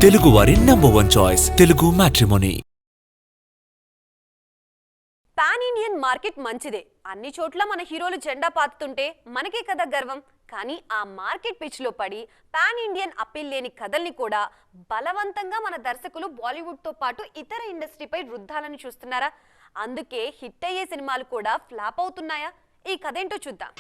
తెలుగువారి #1 choice Telugu matrimony. Pan Indian market మంచిదే. అన్ని చోట్ల మన హీరోలు జెండా పాతుతుంటే మనకే కదా గర్వం. కానీ ఆ మార్కెట్ పిచ్లో పడి పాన్ ఇండియన్ అప్పీల్ లేని కథల్ని కూడా బలవంతంగా మన దర్శకులు బాలీవుడ్తో పాటు ఇతర ఇండస్ట్రీపై రుద్దాలని చూస్తున్నారా? అందుకే హిట్ అయ్యే సినిమాలు కూడా ఫ్లాప్ అవుతున్నాయా? ఈ కథ ఏంటో చూద్దాం.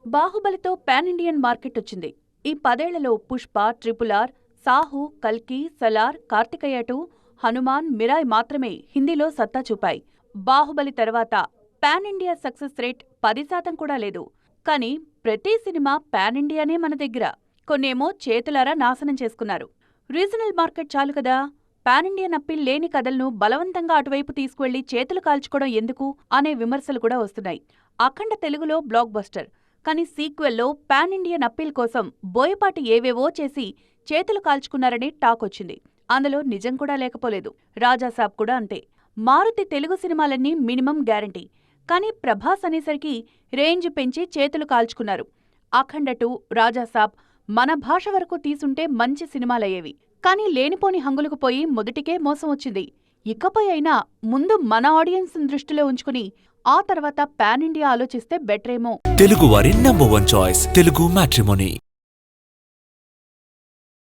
బాహుబలితో పాన్ ఇండియన్ మార్కెట్ వచ్చింది. ఈ 10 ఏళ్లలో పుష్ప, RRR, సాహు, కల్కి, సలార్, కార్తికేయ 2, హనుమాన్, మిరాయ్ మాత్రమే హిందీలో సత్తా చూపాయి. బాహుబలి తర్వాత పాన్ ఇండియా సక్సెస్ రేట్ 10% కూడా లేదు. కానీ ప్రతి సినిమా పాన్ ఇండియానే మన దగ్గర. కొన్నేమో చేతులారా నాశనం చేసుకున్నారు. రీజనల్ మార్కెట్ చాలు కదా, పాన్ ఇండియన్ అప్పీల్ లేని కథలను బలవంతంగా అటువైపు తీసుకువెళ్లి చేతులు కాల్చుకోవడం ఎందుకు అనే విమర్శలు కూడా వస్తున్నాయి. అఖండ తెలుగులో బ్లాక్ బస్టర్. కానీ సీక్వెల్లో పాన్ ఇండియన్ అప్పీల్ కోసం బోయపాటి ఏవేవో చేసి చేతులు కాల్చుకున్నారని టాక్ వచ్చింది. అందులో నిజం కూడా లేకపోలేదు. రాజాసాబ్ కూడా అంతే. మారుతి తెలుగు సినిమాలన్నీ మినిమం గ్యారంటీ. కానీ ప్రభాస్ అనేసరికి రేంజ్ పెంచి చేతులు కాల్చుకున్నారు. అఖండ 2, రాజాసాబ్ మన భాష వరకు తీసుంటే మంచి సినిమాలయ్యేవి. కానీ లేనిపోని హంగులకు పోయి మొదటికే మోసం వచ్చింది. ఇకపై అయినా ముందు మన ఆడియన్స్ దృష్టిలో ఉంచుకుని ఆ తర్వాత పాన్ ఇండియా ఆలోచిస్తే బెటరేమో. తెలుగువారి #1 చాయిస్ తెలుగు మ్యాట్రిమోనీ.